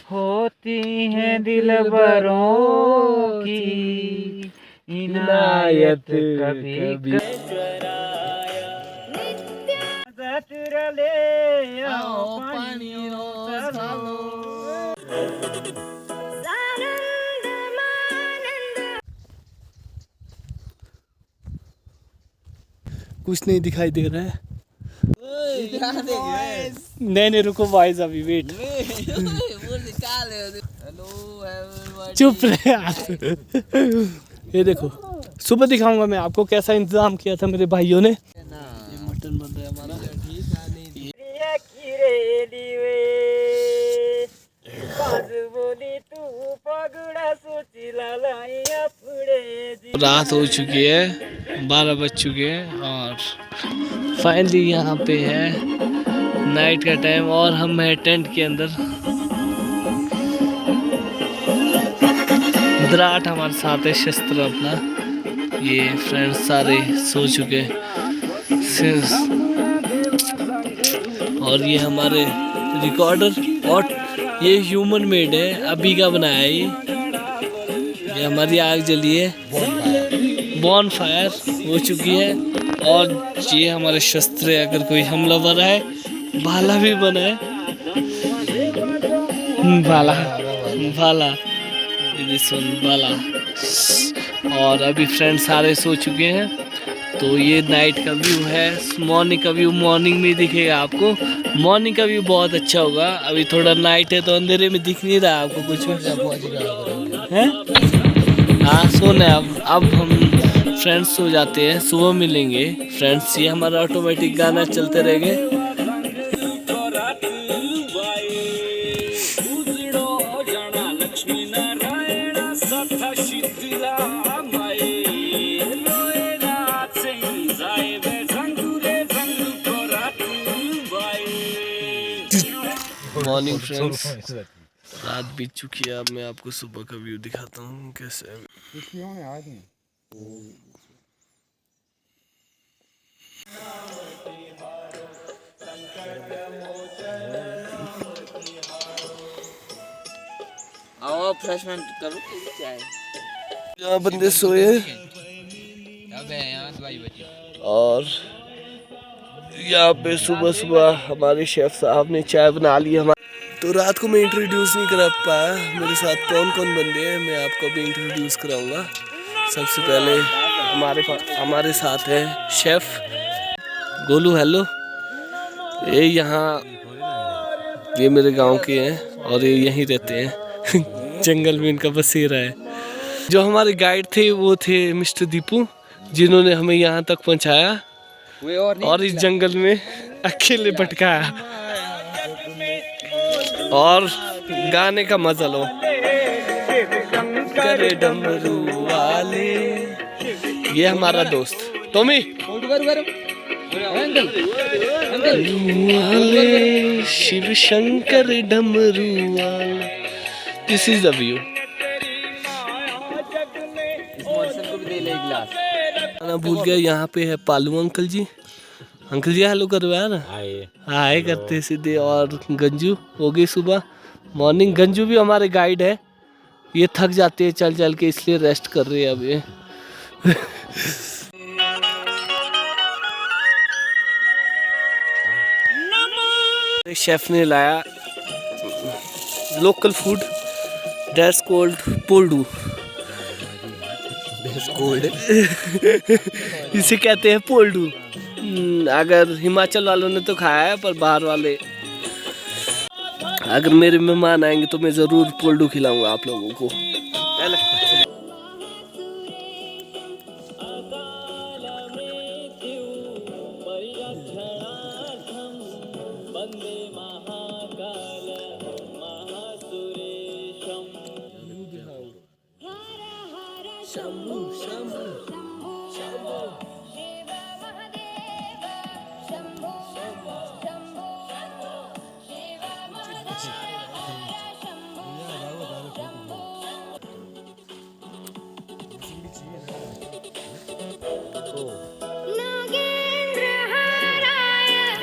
होती हैं दिलबरों की इनायत कभी कुछ नहीं दिखाई दे रहा है। नहीं रुको वॉइस अभी वेट। चुप रहे यार। ये देखो सुबह दिखाऊंगा मैं आपको कैसा इंतजाम किया था मेरे भाइयों ने। ये मटन बन रहा है हमारा। रात हो चुकी है, 12 बज चुके हैं और फाइनली यहाँ पे है नाइट का टाइम और हम हैं टेंट के अंदर। विराट हमारे साथ है, शस्त्र अपना। ये फ्रेंड्स सारे सो चुके हैं और ये हमारे रिकॉर्डर और ये ह्यूमन मेड है, अभी का बनाया है ये हमारी आग जली है, बॉन फायर हो चुकी है और ये हमारे शस्त्र है। अगर कोई हमलावर है, भाला भी बना है, भाला ये सुन भाला। और अभी फ्रेंड्स सारे सो चुके हैं तो ये नाइट का व्यू है। मॉर्निंग का व्यू मॉर्निंग में दिखेगा आपको, मॉर्निंग का व्यू बहुत अच्छा होगा। अभी थोड़ा नाइट है तो अंधेरे में दिख नहीं रहा आपको कुछ है। हाँ सोना है अब हम फ्रेंड्स सो जाते हैं, सुबह मिलेंगे फ्रेंड्स। ये हमारा ऑटोमेटिक गाना चलते रहेंगे। मॉर्निंग फ्रेंड्स, रात बीत चुकी है। अब मैं आपको सुबह का व्यू दिखाता हूँ कैसे है। आओ फ्रेशमेंट करो क्या है। यहाँ बंदे सोए और यहाँ पे सुबह सुबह हमारे शेफ साहब ने चाय बना ली हमारे। तो रात को मैं इंट्रोड्यूस नहीं करा पाया मेरे साथ कौन कौन बंदे हैं, मैं आपको अभी इंट्रोड्यूस कराऊंगा। सबसे पहले हमारे साथ है शेफ गोलू। हेलो। ये यहाँ ये मेरे गांव के हैं और ये यहीं रहते हैं जंगल में इनका बसेरा है। जो हमारे गाइड थे वो थे मिस्टर दीपू, जिन्होंने हमें यहाँ तक पहुँचाया और इस जंगल में अकेले भटकाया और गाने का मजा लो। करे डमरू वाले, ये हमारा दोस्त टॉमी वाले, शिव शंकर डमरू वाले। This is the view. खाना भूल गया। यहाँ पे है पालू अंकल जी। अंकल जी हेलो करो यार। हाय करते सीधे। और गंजू हो गई सुबह मॉर्निंग। गंजू भी हमारे गाइड है, ये थक जाते हैं चल चल के इसलिए रेस्ट कर रहे हैं अब ये। शेफ ने लाया लोकल फूड, दैट्स कॉल्ड पोल्डू। इसे कहते हैं पोल्डू। अगर हिमाचल वालों ने तो खाया है, पर बाहर वाले अगर मेरे मेहमान आएंगे तो मैं जरूर पोल्डू खिलाऊंगा आप लोगों को। शंभू शंभू शंभू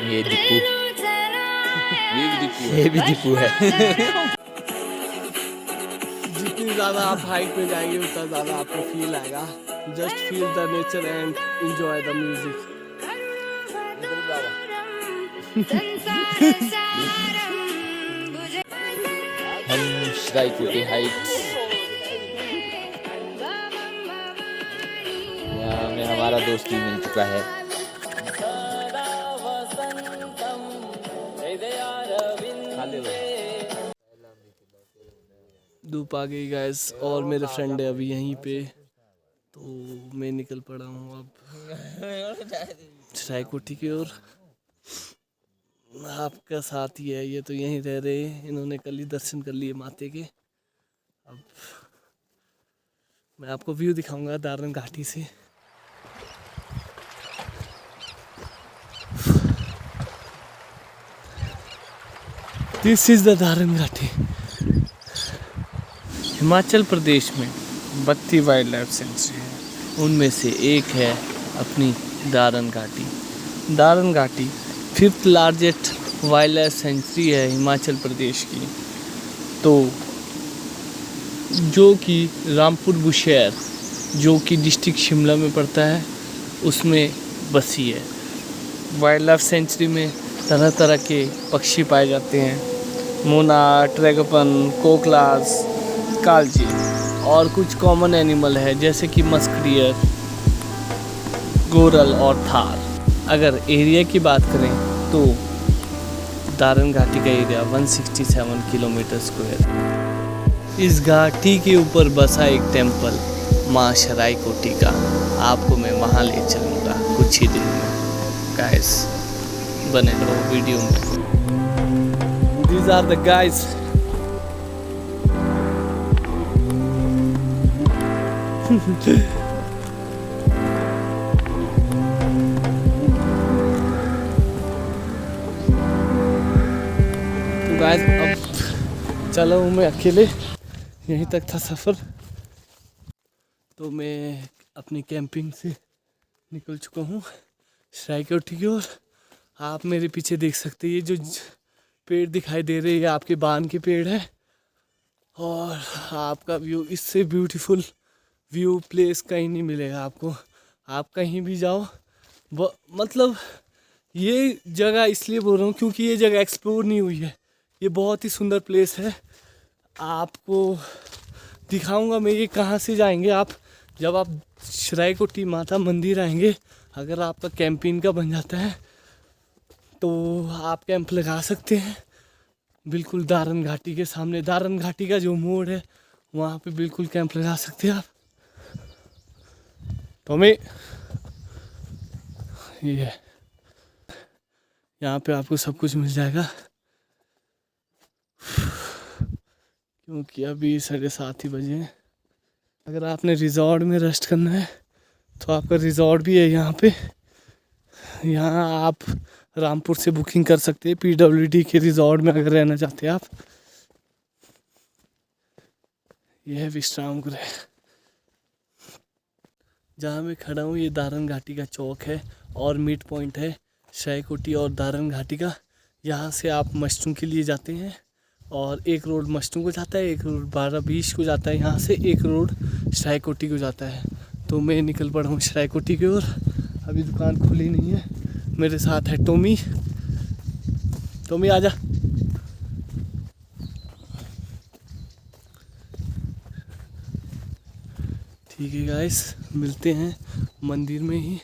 ये दीपू, ये भी दीपू है। जितनी ज़्यादा आप हाइट पे जाएंगे उतना ज़्यादा आपको फील आएगा. Just feel the nature and enjoy the music. हम श्राइकोटी हाइट्स, यहाँ में हमारा दोस्ती मिल चुका है. धूप आ गई गाइस और मेरे फ्रेंड है अभी यहीं पे, तो मैं निकल पड़ा हूँ अब श्राइकोटी की ओर. आपका साथ ही है, ये तो यहीं रह रहे हैं, इन्होंने कल ही दर्शन कर लिए माते के. अब मैं आपको व्यू दिखाऊंगा दारन घाटी से. दिस इज द दारन घाटी. हिमाचल प्रदेश में 32 वाइल्ड लाइफ सेंचुरी है, उनमें से एक है अपनी दारन घाटी. दारन घाटी 5th largest wild life sanctuary है हिमाचल प्रदेश की, तो जो कि रामपुर बुशैर जो कि डिस्ट्रिक्ट शिमला में पड़ता है उसमें बसी है. वाइल्ड लाइफ सेंचुरी में तरह तरह के पक्षी पाए जाते हैं, मोनार्क, ड्रैगन, कोकलास, कालजी, और कुछ कॉमन एनिमल है जैसे कि मस्क डियर, गोरल और थार. अगर एरिया की बात करें तो दारन घाटी का एरिया 167 किलोमीटर स्क्वायर. इस घाटी के ऊपर बसा एक टेम्पल माँ श्राइकोटी का, आपको मैं वहाँ ले चलूँगा कुछ ही दिन में. गाइस बने रहो वीडियो में. These are the guys. तो गाइस अब चला हूँ मैं अकेले, यहीं तक था सफ़र. तो मैं अपनी कैंपिंग से निकल चुका हूँ श्राइकोटी की ओर. आप मेरे पीछे देख सकते हैं, ये जो पेड़ दिखाई दे रहे हैं ये आपके बान के पेड़ है, और आपका व्यू, इससे ब्यूटीफुल व्यू प्लेस कहीं नहीं मिलेगा आपको. आप कहीं भी जाओ, मतलब ये जगह इसलिए बोल रहा हूँ क्योंकि ये जगह एक्सप्लोर नहीं हुई है. ये बहुत ही सुंदर प्लेस है, आपको दिखाऊंगा मैं ये कहाँ से जाएंगे. आप जब आप श्राइकोटी माता मंदिर आएंगे, अगर आपका कैंपिंग का बन जाता है तो आप कैंप लगा सकते हैं बिल्कुल दारन घाटी के सामने. दारन घाटी का जो मोड़ है वहाँ पे बिल्कुल कैंप लगा सकते हैं आप. तो मैं ये यहाँ पे आपको सब कुछ मिल जाएगा, क्योंकि अभी 7:30 ही बजे हैं. अगर आपने रिजॉर्ट में रेस्ट करना है तो आपका रिजॉर्ट भी है यहाँ पे. यहाँ आप रामपुर से बुकिंग कर सकते हैं PWD के रिजॉर्ट में अगर रहना चाहते हैं आप. यह है विश्राम गृह. जहाँ मैं खड़ा हूँ ये दारन घाटी का चौक है और मिड पॉइंट है श्राइकोटी और दारन घाटी का. यहाँ से आप मस्टू के लिए जाते हैं और एक रोड मस्टू को जाता है, एक रोड 12-20 को जाता है, यहाँ से एक रोड श्राइकोटी को जाता है. तो मैं निकल पड़ा हूँ श्राइकोटी की ओर. अभी दुकान खुली नहीं है. मेरे साथ है टोमी. टोमी आजा. ठीक है गाइस, मिलते हैं मंदिर में ही.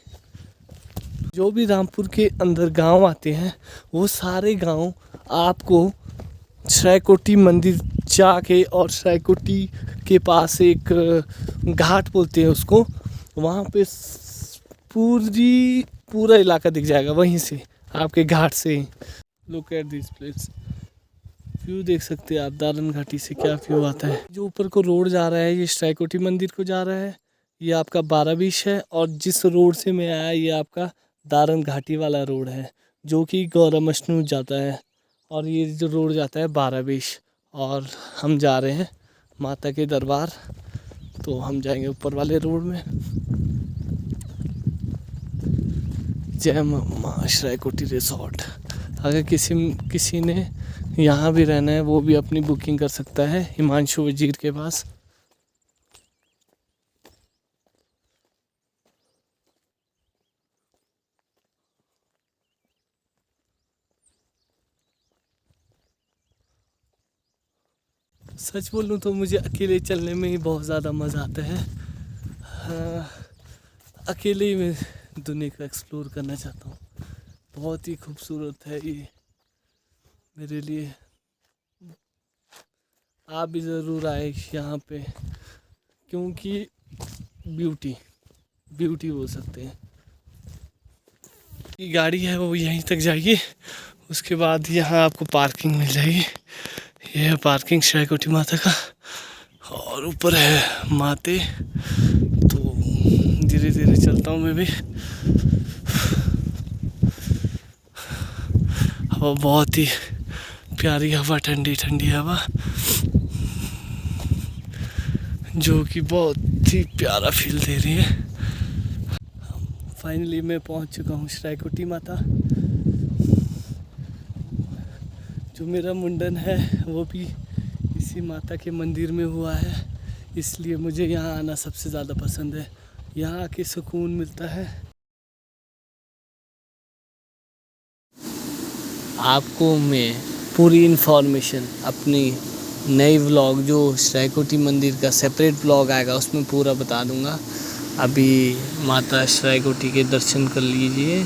जो भी रामपुर के अंदर गांव आते हैं वो सारे गांव आपको श्राइकोटी मंदिर जाके, और श्राइकोटी के पास एक घाट बोलते हैं उसको, वहाँ पे पूरा इलाका दिख जाएगा वहीं से, आपके घाट से. Look at this place. View देख सकते हैं आप दारन घाटी से क्या व्यू आता है. जो ऊपर को रोड जा रहा है ये श्राइकोटी मंदिर को जा रहा है, ये आपका 12-20 है. और जिस रोड से मैं आया ये आपका दारन घाटी वाला रोड है जो कि गौरमशनू जाता है, और ये जो रोड जाता है 12-20. और हम जा रहे हैं माता के दरबार, तो हम जाएंगे ऊपर वाले रोड में. जय मां श्राइकोटी रिसोर्ट. अगर किसी ने यहाँ भी रहना है वो भी अपनी बुकिंग कर सकता है हिमांशु वजीर के पास। सच बोलूँ तो मुझे अकेले चलने में ही बहुत ज़्यादा मज़ा आता है। अकेले ही मैं दुनिया को एक्सप्लोर करना चाहता हूँ। बहुत ही खूबसूरत है ये मेरे लिए। आप भी ज़रूर आए यहाँ पे, क्योंकि ब्यूटी बोल सकते हैं। ये गाड़ी है वो यहीं तक जाएगी, उसके बाद यहाँ आपको पार्किंग मिल जाएगी। ये है पार्किंग श्रायकोटी माता का, और ऊपर है माते। तो धीरे धीरे चलता हूँ मैं भी। हवा बहुत ही प्यारी हवा, ठंडी ठंडी हवा, जो कि बहुत ही प्यारा फील दे रही है। फाइनली मैं पहुंच चुका हूँ श्रायकोटी माता। जो मेरा मुंडन है वो भी इसी माता के मंदिर में हुआ है, इसलिए मुझे यहाँ आना सबसे ज़्यादा पसंद है। यहाँ आके सुकून मिलता है। आपको मैं पूरी इन्फॉर्मेशन अपनी नई व्लॉग जो श्रायकोटी मंदिर का सेपरेट व्लॉग आएगा उसमें पूरा बता दूंगा। अभी माता श्रायकोटी के दर्शन कर लीजिए।